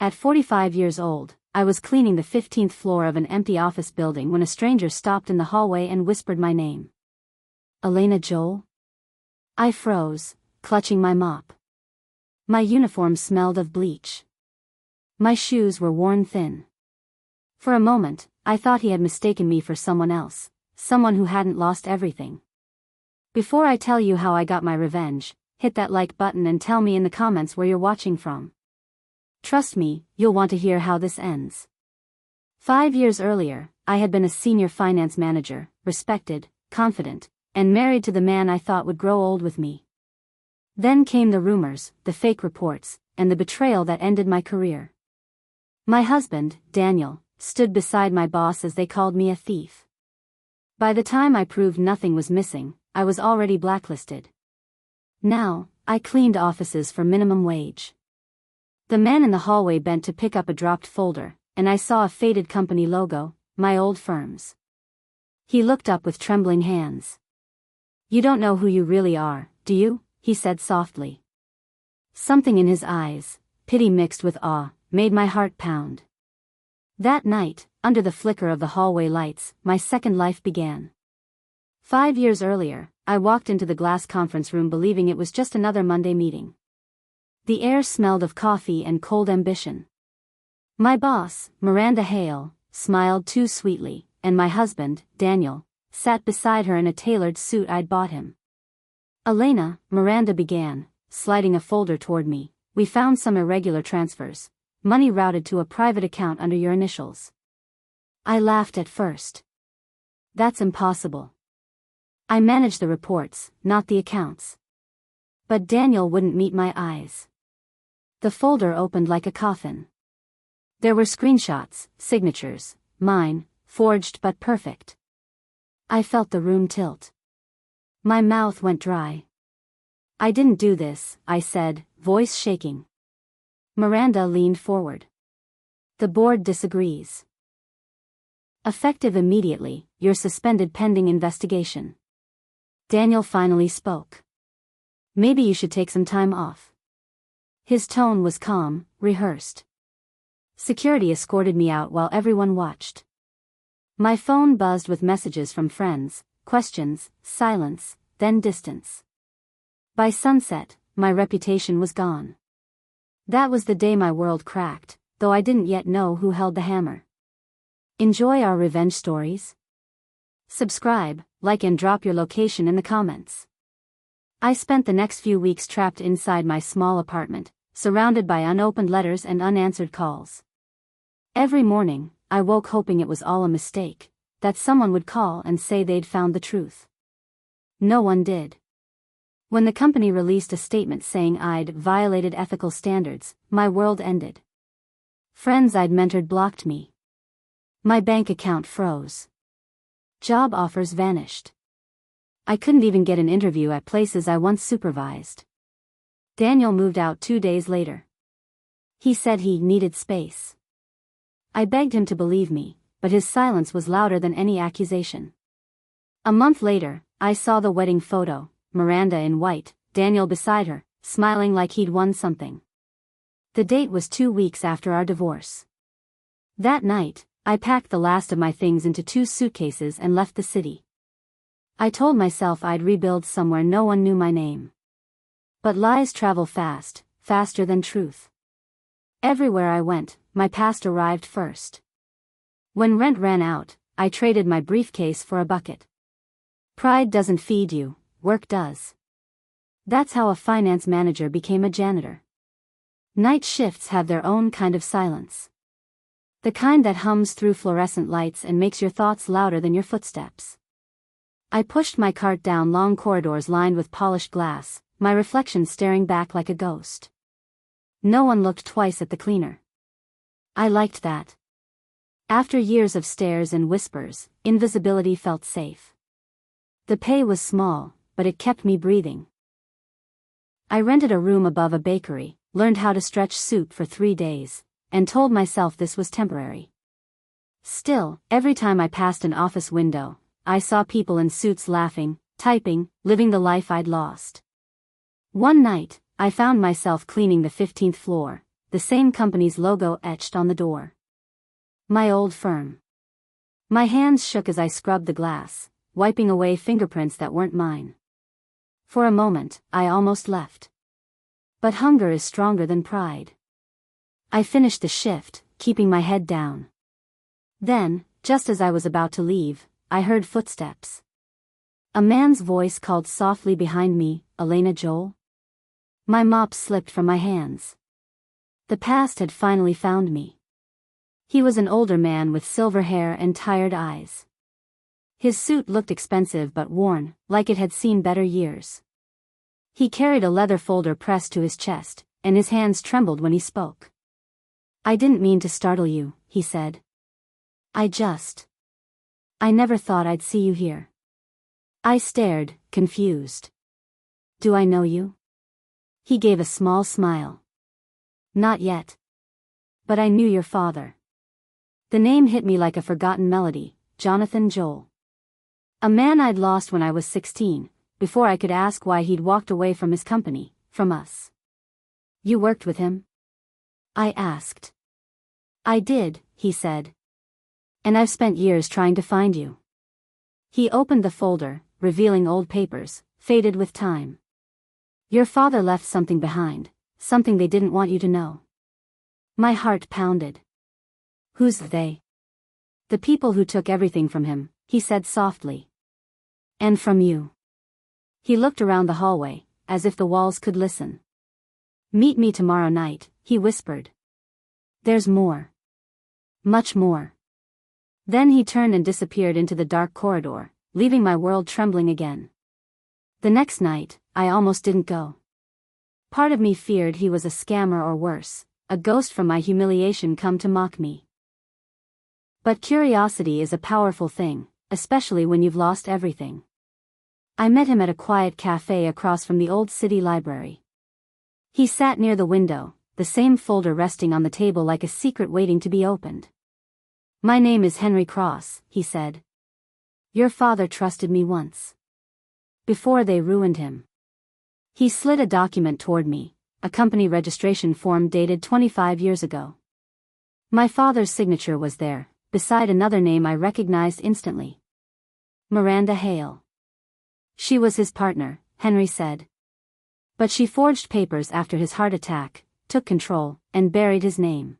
At 45 years old, I was cleaning the 15th floor of an empty office building when a stranger stopped in the hallway and whispered my name. Elena Joel? I froze, clutching my mop. My uniform smelled of bleach. My shoes were worn thin. For a moment, I thought he had mistaken me for someone else, someone who hadn't lost everything. Before I tell you how I got my revenge, hit that like button and tell me in the comments where you're watching from. Trust me, you'll want to hear how this ends. 5 years earlier, I had been a senior finance manager, respected, confident, and married to the man I thought would grow old with me. Then came the rumors, the fake reports, and the betrayal that ended my career. My husband, Daniel, stood beside my boss as they called me a thief. By the time I proved nothing was missing, I was already blacklisted. Now, I cleaned offices for minimum wage. The man in the hallway bent to pick up a dropped folder, and I saw a faded company logo, my old firm's. He looked up with trembling hands. "You don't know who you really are, do you?" he said softly. Something in his eyes, pity mixed with awe, made my heart pound. That night, under the flicker of the hallway lights, my second life began. 5 years earlier, I walked into the glass conference room believing it was just another Monday meeting. The air smelled of coffee and cold ambition. My boss, Miranda Hale, smiled too sweetly, and my husband, Daniel, sat beside her in a tailored suit I'd bought him. "Elena," Miranda began, sliding a folder toward me, "we found some irregular transfers, money routed to a private account under your initials." I laughed at first. "That's impossible. I manage the reports, not the accounts." But Daniel wouldn't meet my eyes. The folder opened like a coffin. There were screenshots, signatures, mine, forged but perfect. I felt the room tilt. My mouth went dry. "I didn't do this," I said, voice shaking. Miranda leaned forward. "The board disagrees. Effective immediately, you're suspended pending investigation." Daniel finally spoke. "Maybe you should take some time off." His tone was calm, rehearsed. Security escorted me out while everyone watched. My phone buzzed with messages from friends, questions, silence, then distance. By sunset, my reputation was gone. That was the day my world cracked, though I didn't yet know who held the hammer. Enjoy our revenge stories? Subscribe, like and drop your location in the comments. I spent the next few weeks trapped inside my small apartment, surrounded by unopened letters and unanswered calls. Every morning, I woke hoping it was all a mistake, that someone would call and say they'd found the truth. No one did. When the company released a statement saying I'd violated ethical standards, my world ended. Friends I'd mentored blocked me. My bank account froze. Job offers vanished. I couldn't even get an interview at places I once supervised. Daniel moved out 2 days later. He said he needed space. I begged him to believe me, but his silence was louder than any accusation. A month later, I saw the wedding photo, Miranda in white, Daniel beside her, smiling like he'd won something. The date was 2 weeks after our divorce. That night, I packed the last of my things into 2 suitcases and left the city. I told myself I'd rebuild somewhere no one knew my name. But lies travel fast, faster than truth. Everywhere I went, my past arrived first. When rent ran out, I traded my briefcase for a bucket. Pride doesn't feed you, work does. That's how a finance manager became a janitor. Night shifts have their own kind of silence. The kind that hums through fluorescent lights and makes your thoughts louder than your footsteps. I pushed my cart down long corridors lined with polished glass, my reflection staring back like a ghost. No one looked twice at the cleaner. I liked that. After years of stares and whispers, invisibility felt safe. The pay was small, but it kept me breathing. I rented a room above a bakery, learned how to stretch soup for 3 days, and told myself this was temporary. Still, every time I passed an office window, I saw people in suits laughing, typing, living the life I'd lost. One night, I found myself cleaning the 15th floor, the same company's logo etched on the door. My old firm. My hands shook as I scrubbed the glass, wiping away fingerprints that weren't mine. For a moment, I almost left. But hunger is stronger than pride. I finished the shift, keeping my head down. Then, just as I was about to leave, I heard footsteps. A man's voice called softly behind me, "Elena Joel?" My mop slipped from my hands. The past had finally found me. He was an older man with silver hair and tired eyes. His suit looked expensive but worn, like it had seen better years. He carried a leather folder pressed to his chest, and his hands trembled when he spoke. "I didn't mean to startle you," he said. I never thought I'd see you here." I stared, confused. "Do I know you?" He gave a small smile. "Not yet. But I knew your father." The name hit me like a forgotten melody, Jonathan Joel. A man I'd lost when I was 16, before I could ask why he'd walked away from his company, from us. "You worked with him?" I asked. "I did," he said. "And I've spent years trying to find you." He opened the folder, revealing old papers, faded with time. "Your father left something behind, something they didn't want you to know." My heart pounded. "Who's they?" "The people who took everything from him," he said softly. "And from you." He looked around the hallway, as if the walls could listen. "Meet me tomorrow night," he whispered. "There's more. Much more." Then he turned and disappeared into the dark corridor, leaving my world trembling again. The next night, I almost didn't go. Part of me feared he was a scammer or worse, a ghost from my humiliation come to mock me. But curiosity is a powerful thing, especially when you've lost everything. I met him at a quiet cafe across from the old city library. He sat near the window, the same folder resting on the table like a secret waiting to be opened. "My name is Henry Cross," he said. "Your father trusted me once. Before they ruined him." He slid a document toward me, a company registration form dated 25 years ago. My father's signature was there, beside another name I recognized instantly. Miranda Hale. She was his partner, Henry said. But she forged papers after his heart attack, took control, and buried his name.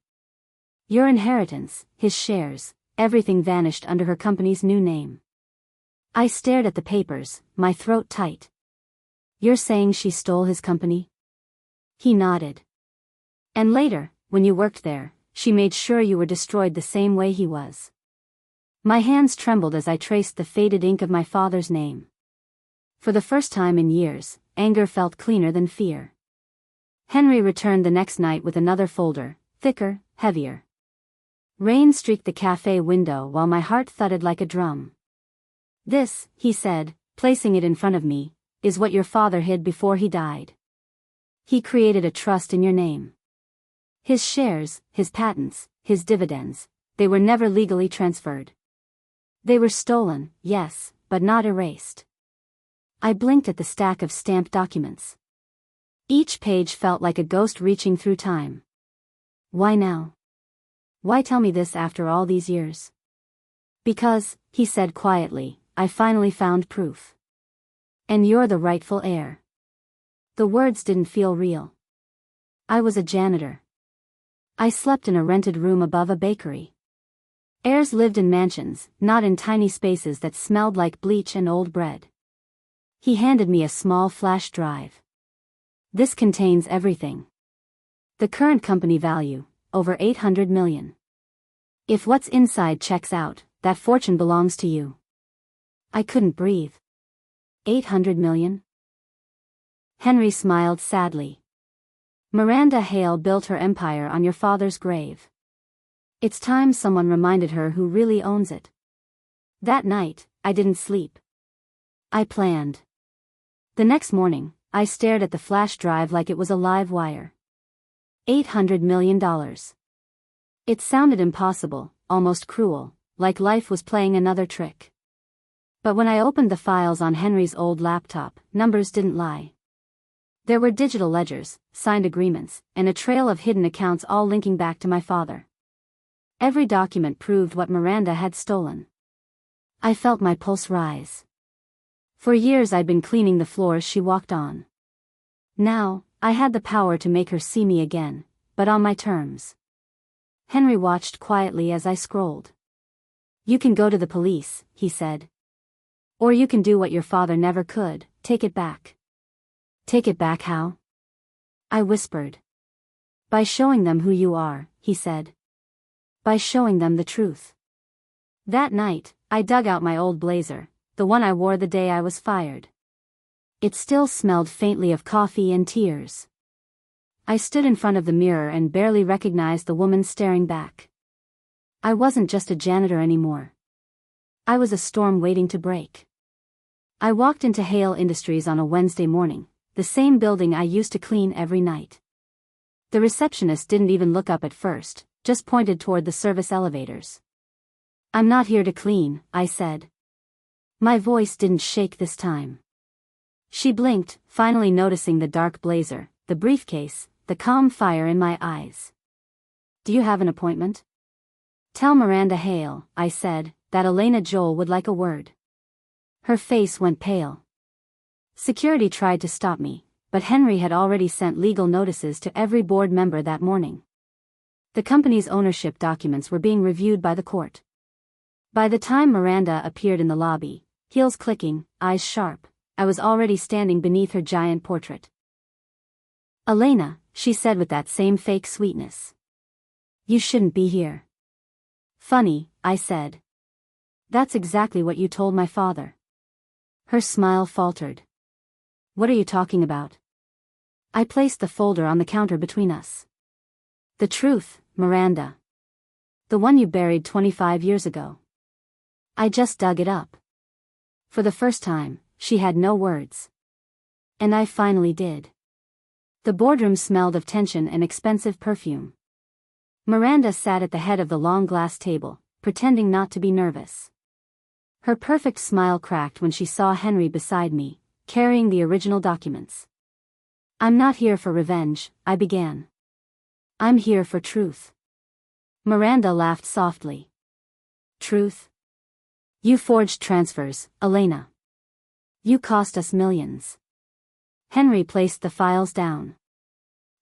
Your inheritance, his shares, everything vanished under her company's new name. I stared at the papers, my throat tight. "You're saying she stole his company?" He nodded. "And later, when you worked there, she made sure you were destroyed the same way he was." My hands trembled as I traced the faded ink of my father's name. For the first time in years, anger felt cleaner than fear. Henry returned the next night with another folder, thicker, heavier. Rain streaked the cafe window while my heart thudded like a drum. "This," he said, placing it in front of me, "is what your father hid before he died. He created a trust in your name. His shares, his patents, his dividends, they were never legally transferred. They were stolen, yes, but not erased." I blinked at the stack of stamped documents. Each page felt like a ghost reaching through time. "Why now? Why tell me this after all these years?" "Because," he said quietly, "I finally found proof. And you're the rightful heir." The words didn't feel real. I was a janitor. I slept in a rented room above a bakery. Heirs lived in mansions, not in tiny spaces that smelled like bleach and old bread. He handed me a small flash drive. "This contains everything. The current company value, over 800 million. If what's inside checks out, that fortune belongs to you." I couldn't breathe. 800 million? Henry smiled sadly. "Miranda Hale built her empire on your father's grave. It's time someone reminded her who really owns it." That night, I didn't sleep. I planned. The next morning, I stared at the flash drive like it was a live wire. $800 million. It sounded impossible, almost cruel, like life was playing another trick. But when I opened the files on Henry's old laptop, numbers didn't lie. There were digital ledgers, signed agreements, and a trail of hidden accounts all linking back to my father. Every document proved what Miranda had stolen. I felt my pulse rise. For years I'd been cleaning the floors she walked on. Now, I had the power to make her see me again, but on my terms. Henry watched quietly as I scrolled. "You can go to the police," he said. "Or you can do what your father never could, take it back." "Take it back how?" I whispered. "By showing them who you are," he said. "By showing them the truth." That night, I dug out my old blazer, the one I wore the day I was fired. It still smelled faintly of coffee and tears. I stood in front of the mirror and barely recognized the woman staring back. I wasn't just a janitor anymore. I was a storm waiting to break. I walked into Hale Industries on a Wednesday morning, the same building I used to clean every night. The receptionist didn't even look up at first, just pointed toward the service elevators. "I'm not here to clean," I said. My voice didn't shake this time. She blinked, finally noticing the dark blazer, the briefcase, the calm fire in my eyes. "Do you have an appointment?" "Tell Miranda Hale," I said, "that Elena Joel would like a word." Her face went pale. Security tried to stop me, but Henry had already sent legal notices to every board member that morning. The company's ownership documents were being reviewed by the court. By the time Miranda appeared in the lobby, heels clicking, eyes sharp, I was already standing beneath her giant portrait. "Elena," she said with that same fake sweetness. "You shouldn't be here." "Funny," I said. "That's exactly what you told my father." Her smile faltered. "What are you talking about?" I placed the folder on the counter between us. "The truth, Miranda. The one you buried 25 years ago." I just dug it up. For the first time, she had no words. And I finally did. The boardroom smelled of tension and expensive perfume. Miranda sat at the head of the long glass table, pretending not to be nervous. Her perfect smile cracked when she saw Henry beside me, carrying the original documents. "I'm not here for revenge," I began. "I'm here for truth." Miranda laughed softly. "Truth? You forged transfers, Elena. You cost us millions." Henry placed the files down.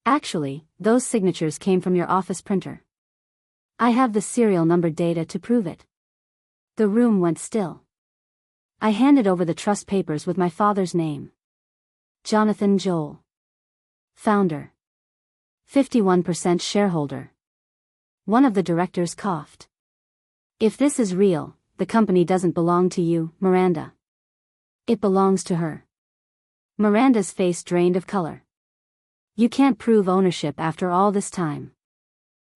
"Actually, those signatures came from your office printer. I have the serial number data to prove it." The room went still. I handed over the trust papers with my father's name. Jonathan Joel. Founder. 51% shareholder. One of the directors coughed. "If this is real, the company doesn't belong to you, Miranda. It belongs to her." Miranda's face drained of color. "You can't prove ownership after all this time."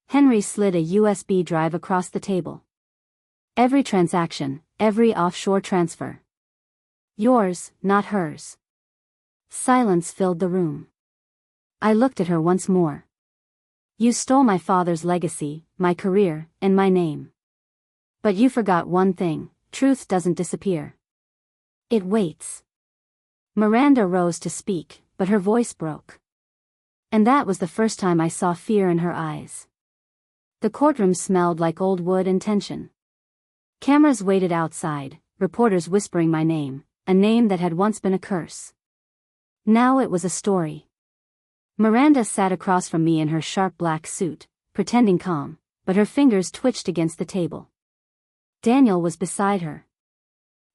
Henry slid a USB drive across the table. "Every transaction, every offshore transfer. Yours, not hers." Silence filled the room. I looked at her once more. "You stole my father's legacy, my career, and my name. But you forgot one thing: truth doesn't disappear. It waits." Miranda rose to speak, but her voice broke. And that was the first time I saw fear in her eyes. The courtroom smelled like old wood and tension. Cameras waited outside, reporters whispering my name, a name that had once been a curse. Now it was a story. Miranda sat across from me in her sharp black suit, pretending calm, but her fingers twitched against the table. Daniel was beside her.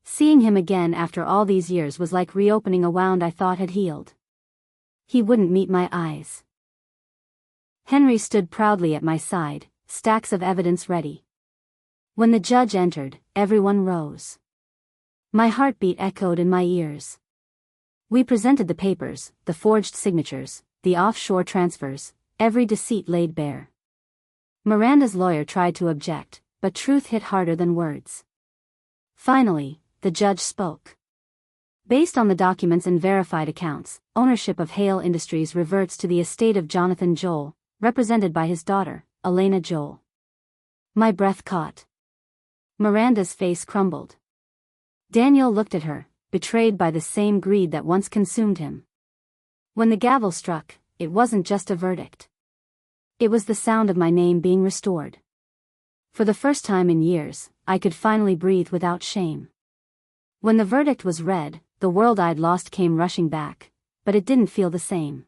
Seeing him again after all these years was like reopening a wound I thought had healed. He wouldn't meet my eyes. Henry stood proudly at my side, stacks of evidence ready. When the judge entered, everyone rose. My heartbeat echoed in my ears. We presented the papers, the forged signatures, the offshore transfers, every deceit laid bare. Miranda's lawyer tried to object, but truth hit harder than words. Finally, the judge spoke. "Based on the documents and verified accounts, ownership of Hale Industries reverts to the estate of Jonathan Joel, represented by his daughter, Elena Joel." My breath caught. Miranda's face crumbled. Daniel looked at her, betrayed by the same greed that once consumed him. When the gavel struck, it wasn't just a verdict. It was the sound of my name being restored. For the first time in years, I could finally breathe without shame. When the verdict was read, the world I'd lost came rushing back, but it didn't feel the same.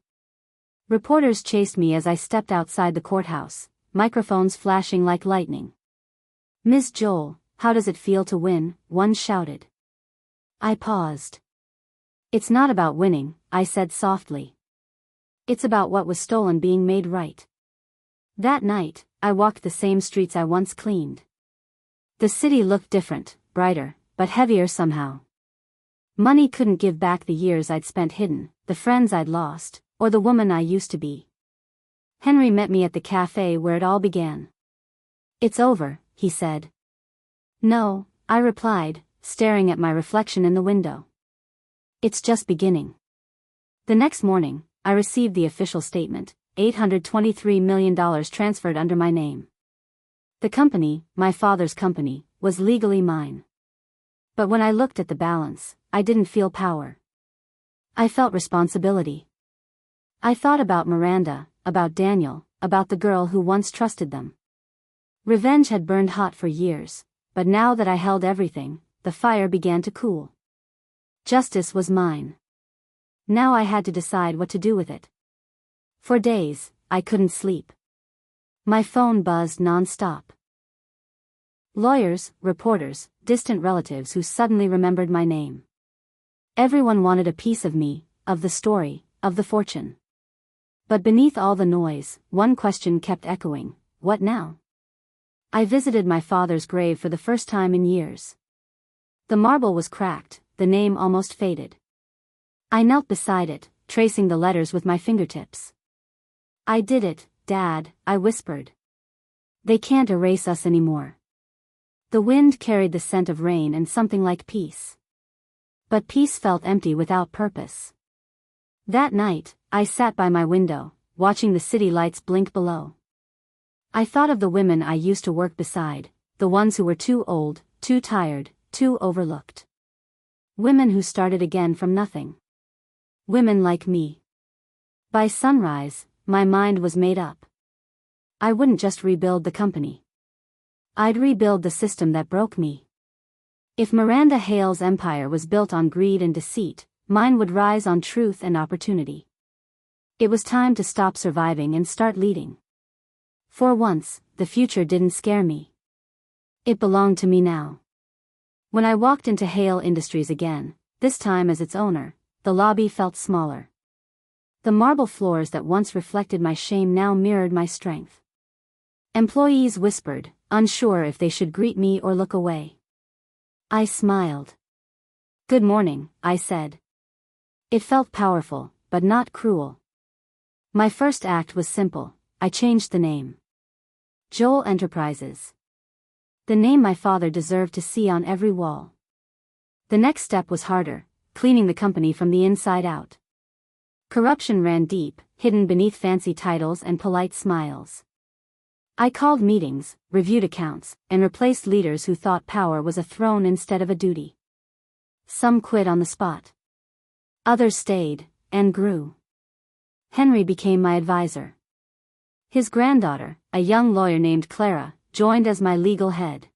Reporters chased me as I stepped outside the courthouse, microphones flashing like lightning. "Ms. Joel, how does it feel to win?" one shouted. I paused. "It's not about winning," I said softly. "It's about what was stolen being made right." That night, I walked the same streets I once cleaned. The city looked different, brighter, but heavier somehow. Money couldn't give back the years I'd spent hidden, the friends I'd lost, or the woman I used to be. Henry met me at the cafe where it all began. "It's over," he said. "No," I replied, staring at my reflection in the window. "It's just beginning." The next morning, I received the official statement, $823 million transferred under my name. The company, my father's company, was legally mine. But when I looked at the balance, I didn't feel power. I felt responsibility. I thought about Miranda, about Daniel, about the girl who once trusted them. Revenge had burned hot for years, but now that I held everything, the fire began to cool. Justice was mine. Now I had to decide what to do with it. For days, I couldn't sleep. My phone buzzed non-stop. Lawyers, reporters, distant relatives who suddenly remembered my name. Everyone wanted a piece of me, of the story, of the fortune. But beneath all the noise, one question kept echoing: what now? I visited my father's grave for the first time in years. The marble was cracked, the name almost faded. I knelt beside it, tracing the letters with my fingertips. "I did it, Dad," I whispered. "They can't erase us anymore." The wind carried the scent of rain and something like peace. But peace felt empty without purpose. That night, I sat by my window, watching the city lights blink below. I thought of the women I used to work beside, the ones who were too old, too tired, too overlooked. Women who started again from nothing. Women like me. By sunrise, my mind was made up. I wouldn't just rebuild the company. I'd rebuild the system that broke me. If Miranda Hale's empire was built on greed and deceit, mine would rise on truth and opportunity. It was time to stop surviving and start leading. For once, the future didn't scare me. It belonged to me now. When I walked into Hale Industries again, this time as its owner, the lobby felt smaller. The marble floors that once reflected my shame now mirrored my strength. Employees whispered, unsure if they should greet me or look away. I smiled. "Good morning," I said. It felt powerful, but not cruel. My first act was simple. I changed the name. Joel Enterprises. The name my father deserved to see on every wall. The next step was harder, cleaning the company from the inside out. Corruption ran deep, hidden beneath fancy titles and polite smiles. I called meetings, reviewed accounts, and replaced leaders who thought power was a throne instead of a duty. Some quit on the spot. Others stayed, and grew. Henry became my advisor. His granddaughter, a young lawyer named Clara, joined as my legal head.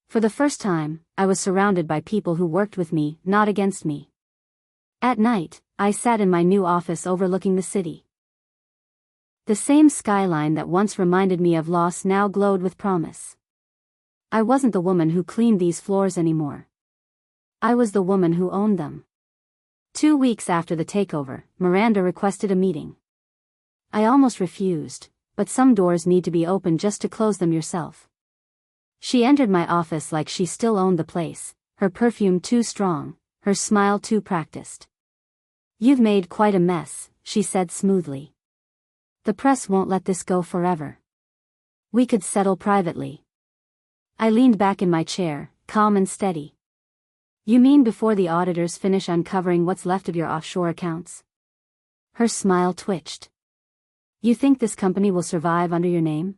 For the first time, I was surrounded by people who worked with me, not against me. At night, I sat in my new office overlooking the city. The same skyline that once reminded me of loss now glowed with promise. I wasn't the woman who cleaned these floors anymore. I was the woman who owned them. 2 weeks after the takeover, Miranda requested a meeting. I almost refused, but some doors need to be opened just to close them yourself. She entered my office like she still owned the place, her perfume too strong, her smile too practiced. "You've made quite a mess," she said smoothly. "The press won't let this go forever. We could settle privately." I leaned back in my chair, calm and steady. "You mean before the auditors finish uncovering what's left of your offshore accounts?" Her smile twitched. "You think this company will survive under your name?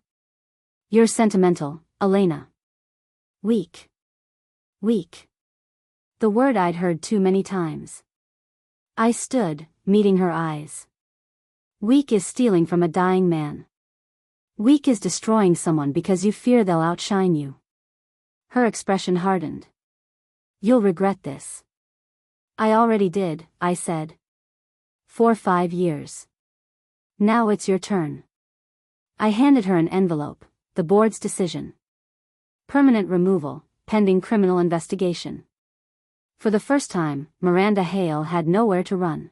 You're sentimental, Elena." Weak. Weak. The word I'd heard too many times. I stood, meeting her eyes. Weak is stealing from a dying man. Weak is destroying someone because you fear they'll outshine you. Her expression hardened. You'll regret this. I already did, I said. For 5 years. Now it's your turn. I handed her an envelope, the board's decision. Permanent removal, pending criminal investigation. For the first time, Miranda Hale had nowhere to run.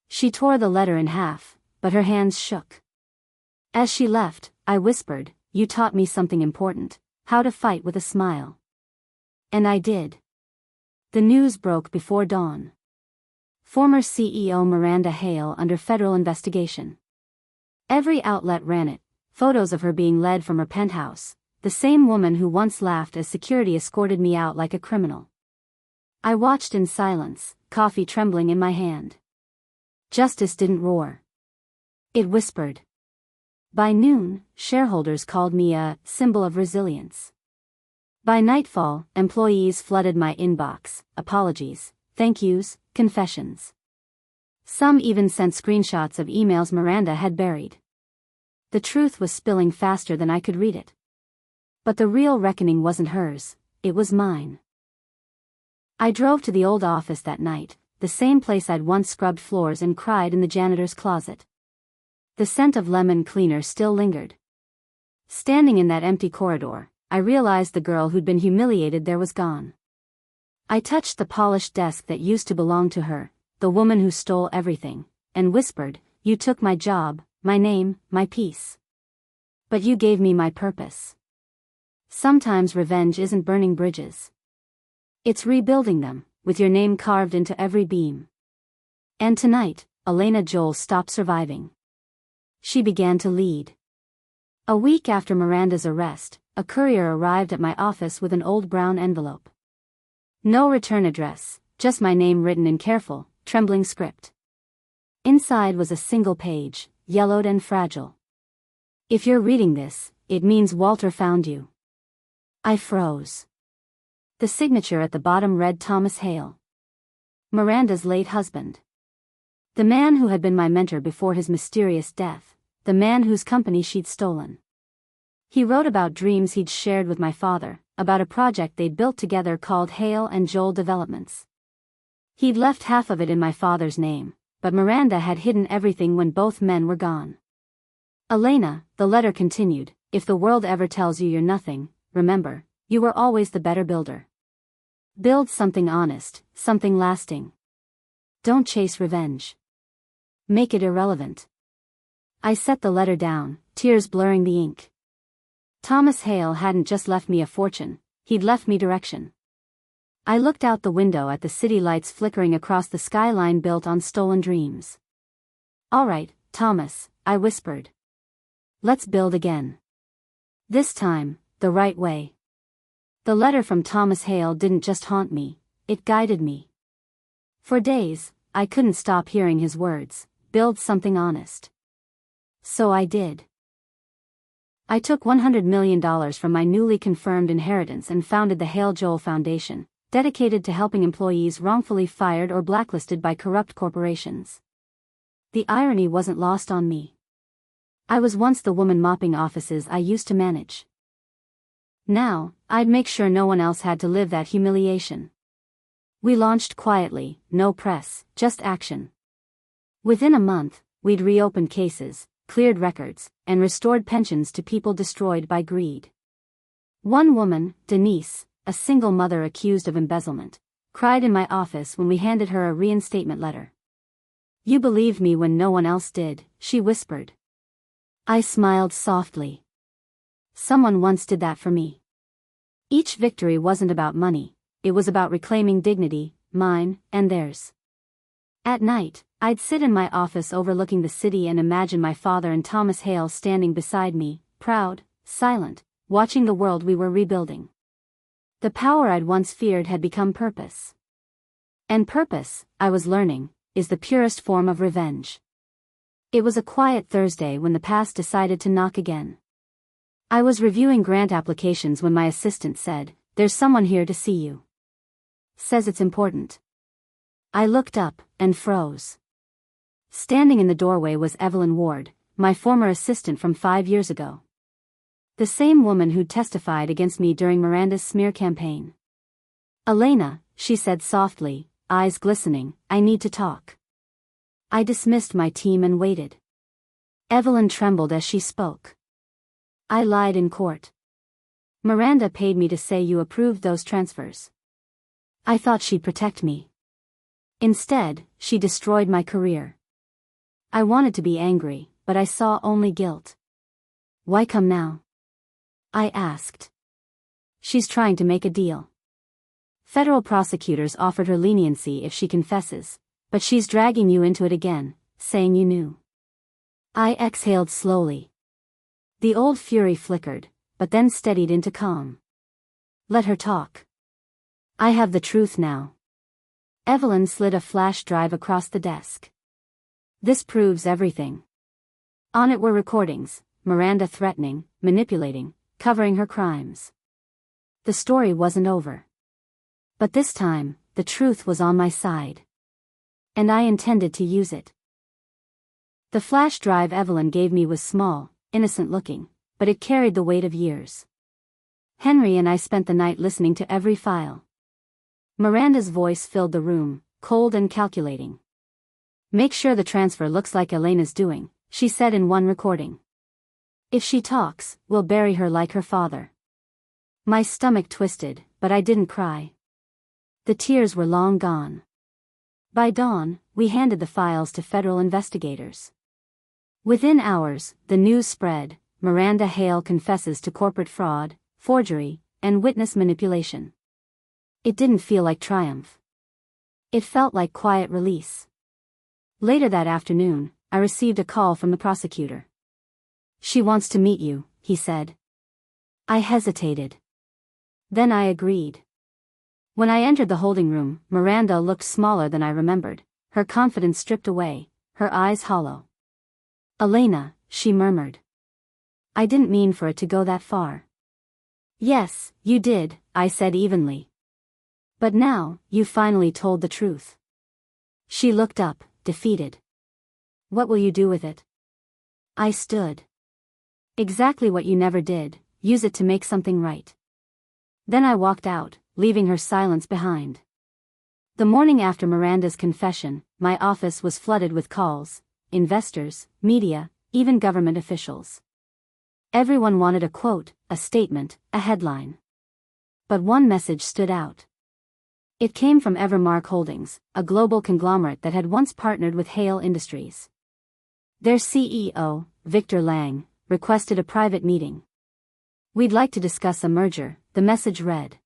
She tore the letter in half, but her hands shook. As she left, I whispered, "You taught me something important, how to fight with a smile." And I did. The news broke before dawn. Former CEO Miranda Hale under federal investigation. Every outlet ran it, photos of her being led from her penthouse, the same woman who once laughed as security escorted me out like a criminal. I watched in silence, coffee trembling in my hand. Justice didn't roar. It whispered. By noon, shareholders called me a symbol of resilience. By nightfall, employees flooded my inbox, apologies, thank yous, confessions. Some even sent screenshots of emails Miranda had buried. The truth was spilling faster than I could read it. But the real reckoning wasn't hers, it was mine. I drove to the old office that night, the same place I'd once scrubbed floors and cried in the janitor's closet. The scent of lemon cleaner still lingered. Standing in that empty corridor, I realized the girl who'd been humiliated there was gone. I touched the polished desk that used to belong to her, the woman who stole everything, and whispered, "You took my job, my name, my peace. But you gave me my purpose." Sometimes revenge isn't burning bridges. It's rebuilding them, with your name carved into every beam. And tonight, Elena Joel stopped surviving. She began to lead. A week after Miranda's arrest, a courier arrived at my office with an old brown envelope. No return address, just my name written in careful, trembling script. Inside was a single page, yellowed and fragile. "If you're reading this, it means Walter found you." I froze. The signature at the bottom read Thomas Hale. Miranda's late husband. The man who had been my mentor before his mysterious death, the man whose company she'd stolen. He wrote about dreams he'd shared with my father, about a project they'd built together called Hale and Joel Developments. He'd left half of it in my father's name, but Miranda had hidden everything when both men were gone. "Elena," the letter continued, "if the world ever tells you you're nothing, remember, you were always the better builder. Build something honest, something lasting. Don't chase revenge. Make it irrelevant." I set the letter down, tears blurring the ink. Thomas Hale hadn't just left me a fortune, he'd left me direction. I looked out the window at the city lights flickering across the skyline built on stolen dreams. "All right, Thomas," I whispered. "Let's build again. This time, the right way." The letter from Thomas Hale didn't just haunt me, it guided me. For days, I couldn't stop hearing his words, "Build something honest." So I did. I took $100 million from my newly confirmed inheritance and founded the Hale Joel Foundation, dedicated to helping employees wrongfully fired or blacklisted by corrupt corporations. The irony wasn't lost on me. I was once the woman mopping offices I used to manage. Now, I'd make sure no one else had to live that humiliation. We launched quietly, no press, just action. Within a month, we'd reopened cases, cleared records, and restored pensions to people destroyed by greed. One woman, Denise, a single mother accused of embezzlement, cried in my office when we handed her a reinstatement letter. "You believed me when no one else did," she whispered. I smiled softly. Someone once did that for me. Each victory wasn't about money, it was about reclaiming dignity, mine, and theirs. At night, I'd sit in my office overlooking the city and imagine my father and Thomas Hale standing beside me, proud, silent, watching the world we were rebuilding. The power I'd once feared had become purpose. And purpose, I was learning, is the purest form of revenge. It was a quiet Thursday when the past decided to knock again. I was reviewing grant applications when my assistant said, "There's someone here to see you. Says it's important." I looked up, and froze. Standing in the doorway was Evelyn Ward, my former assistant from 5 years ago. The same woman who'd testified against me during Miranda's smear campaign. "Elena," she said softly, eyes glistening, "I need to talk." I dismissed my team and waited. Evelyn trembled as she spoke. "I lied in court. Miranda paid me to say you approved those transfers. I thought she'd protect me. Instead, she destroyed my career." I wanted to be angry, but I saw only guilt. "Why come now?" I asked. "She's trying to make a deal. Federal prosecutors offered her leniency if she confesses, but she's dragging you into it again, saying you knew." I exhaled slowly. The old fury flickered, but then steadied into calm. "Let her talk. I have the truth now." Evelyn slid a flash drive across the desk. "This proves everything." On it were recordings, Miranda threatening, manipulating, covering her crimes. The story wasn't over. But this time, the truth was on my side. And I intended to use it. The flash drive Evelyn gave me was small, innocent looking, but it carried the weight of years. Henry and I spent the night listening to every file. Miranda's voice filled the room, cold and calculating. "Make sure the transfer looks like Elena's doing," she said in one recording. "If she talks, we'll bury her like her father." My stomach twisted, but I didn't cry. The tears were long gone. By dawn, we handed the files to federal investigators. Within hours, the news spread: Miranda Hale confesses to corporate fraud, forgery, and witness manipulation. It didn't feel like triumph. It felt like quiet release. Later that afternoon, I received a call from the prosecutor. "She wants to meet you," he said. I hesitated. Then I agreed. When I entered the holding room, Miranda looked smaller than I remembered, her confidence stripped away, her eyes hollow. "Elena," she murmured. "I didn't mean for it to go that far." "Yes, you did," I said evenly. "But now, you finally told the truth." She looked up, defeated. "What will you do with it?" I stood. "Exactly what you never did, use it to make something right." Then I walked out, leaving her silence behind. The morning after Miranda's confession, my office was flooded with calls: investors, media, even government officials. Everyone wanted a quote, a statement, a headline. But one message stood out. It came from Evermark Holdings, a global conglomerate that had once partnered with Hale Industries. Their CEO, Victor Lang, requested a private meeting. "We'd like to discuss a merger," the message read.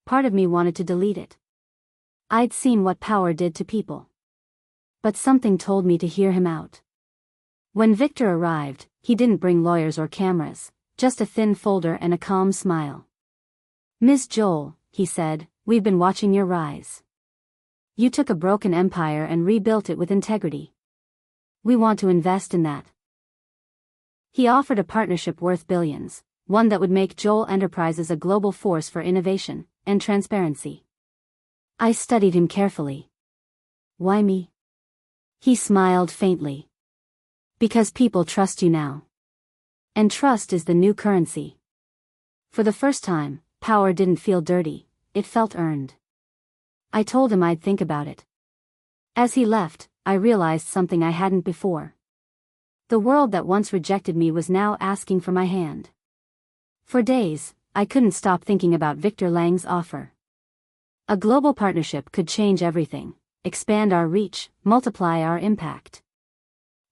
Part of me wanted to delete it. I'd seen what power did to people. But something told me to hear him out. When Victor arrived, he didn't bring lawyers or cameras, just a thin folder and a calm smile. "Ms. Joel," he said, "we've been watching your rise. You took a broken empire and rebuilt it with integrity. We want to invest in that." He offered a partnership worth billions, one that would make Joel Enterprises a global force for innovation and transparency. I studied him carefully. "Why me?" He smiled faintly. "Because people trust you now. And trust is the new currency." For the first time, power didn't feel dirty, it felt earned. I told him I'd think about it. As he left, I realized something I hadn't before. The world that once rejected me was now asking for my hand. For days, I couldn't stop thinking about Victor Lang's offer. A global partnership could change everything, expand our reach, multiply our impact.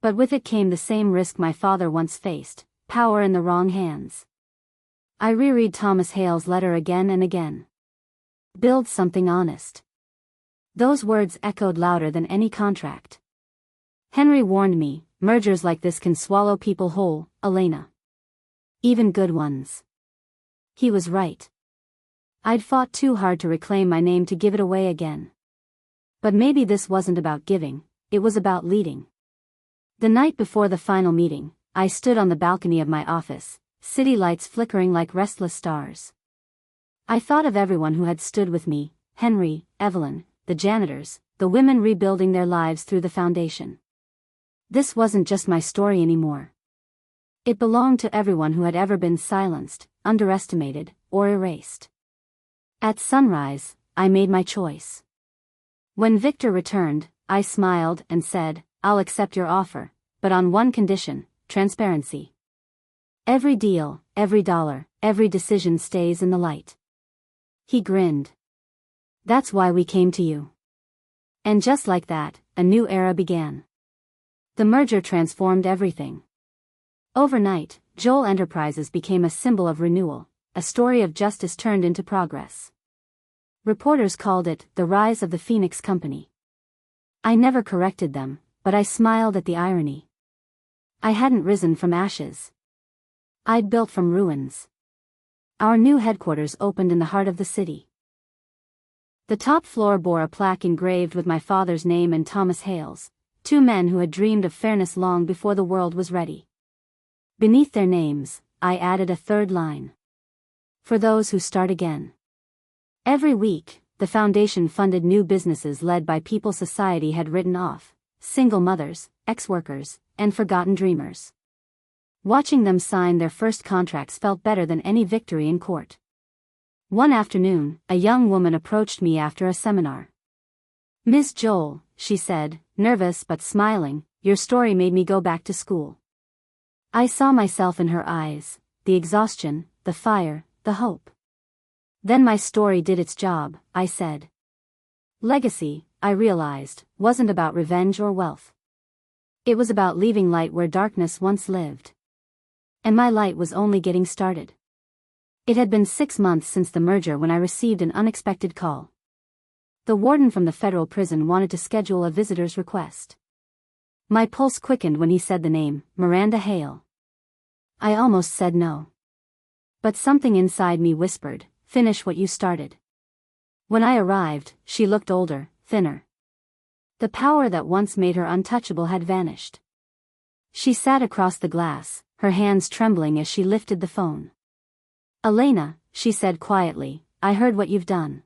But with it came the same risk my father once faced: power in the wrong hands. I reread Thomas Hale's letter again and again. Build something honest. Those words echoed louder than any contract. Henry warned me, mergers like this can swallow people whole, Elena. Even good ones. He was right. I'd fought too hard to reclaim my name to give it away again. But maybe this wasn't about giving, it was about leading. The night before the final meeting, I stood on the balcony of my office, city lights flickering like restless stars. I thought of everyone who had stood with me: Henry, Evelyn, the janitors, the women rebuilding their lives through the foundation. This wasn't just my story anymore. It belonged to everyone who had ever been silenced, underestimated, or erased. At sunrise, I made my choice. When Victor returned, I smiled and said, "I'll accept your offer, but on one condition: transparency. Every deal, every dollar, every decision stays in the light." He grinned. "That's why we came to you." And just like that, a new era began. The merger transformed everything. Overnight, Joel Enterprises became a symbol of renewal, a story of justice turned into progress. Reporters called it the rise of the Phoenix Company. I never corrected them, but I smiled at the irony. I hadn't risen from ashes. I'd built from ruins. Our new headquarters opened in the heart of the city. The top floor bore a plaque engraved with my father's name and Thomas Hale's, two men who had dreamed of fairness long before the world was ready. Beneath their names, I added a third line: for those who start again. Every week, the foundation funded new businesses led by people society had written off: single mothers, ex-workers, and forgotten dreamers. Watching them sign their first contracts felt better than any victory in court. One afternoon, a young woman approached me after a seminar. "Miss Joel," she said, nervous but smiling, "your story made me go back to school." I saw myself in her eyes, the exhaustion, the fire, the hope. "Then my story did its job," I said. Legacy, I realized, wasn't about revenge or wealth. It was about leaving light where darkness once lived. And my light was only getting started. It had been 6 months since the merger when I received an unexpected call. The warden from the federal prison wanted to schedule a visitor's request. My pulse quickened when he said the name, Miranda Hale. I almost said no. But something inside me whispered, "Finish what you started." When I arrived, she looked older, thinner. The power that once made her untouchable had vanished. She sat across the glass, her hands trembling as she lifted the phone. "Elena," she said quietly, "I heard what you've done.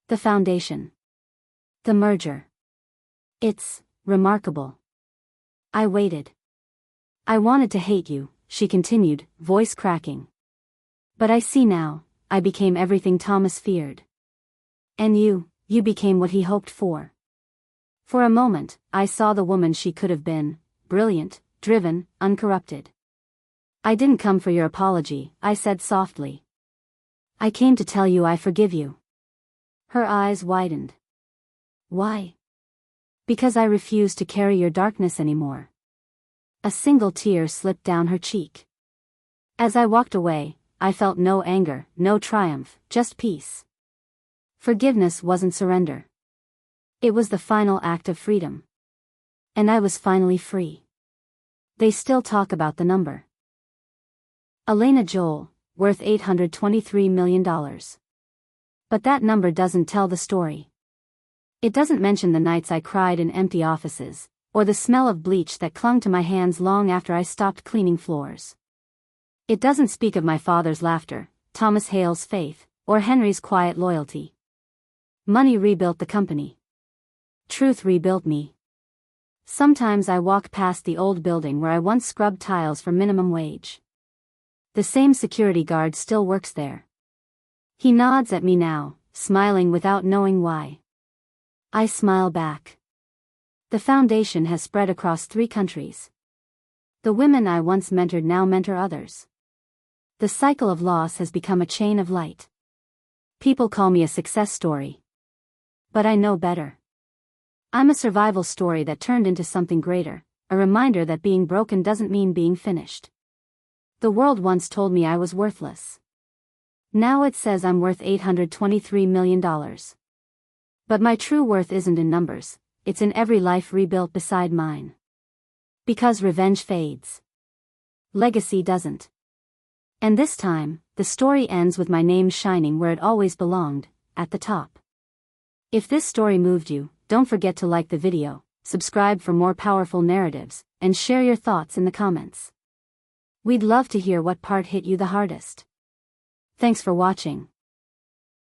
The foundation. The merger. It's remarkable." I waited. "I wanted to hate you," she continued, voice cracking. "But I see now, I became everything Thomas feared. And you became what he hoped for." For a moment, I saw the woman she could have been, brilliant, driven, uncorrupted. "I didn't come for your apology," I said softly. "I came to tell you I forgive you." Her eyes widened. "Why?" "Because I refuse to carry your darkness anymore." A single tear slipped down her cheek. As I walked away, I felt no anger, no triumph, just peace. Forgiveness wasn't surrender. It was the final act of freedom. And I was finally free. They still talk about the number. Elena Joel, worth $823 million. But that number doesn't tell the story. It doesn't mention the nights I cried in empty offices, or the smell of bleach that clung to my hands long after I stopped cleaning floors. It doesn't speak of my father's laughter, Thomas Hale's faith, or Henry's quiet loyalty. Money rebuilt the company. Truth rebuilt me. Sometimes I walk past the old building where I once scrubbed tiles for minimum wage. The same security guard still works there. He nods at me now, smiling without knowing why. I smile back. The foundation has spread across 3 countries. The women I once mentored now mentor others. The cycle of loss has become a chain of light. People call me a success story. But I know better. I'm a survival story that turned into something greater, a reminder that being broken doesn't mean being finished. The world once told me I was worthless. Now it says I'm worth $823 million. But my true worth isn't in numbers, it's in every life rebuilt beside mine. Because revenge fades. Legacy doesn't. And this time, the story ends with my name shining where it always belonged, at the top. If this story moved you, don't forget to like the video, subscribe for more powerful narratives, and share your thoughts in the comments. We'd love to hear what part hit you the hardest. Thanks for watching.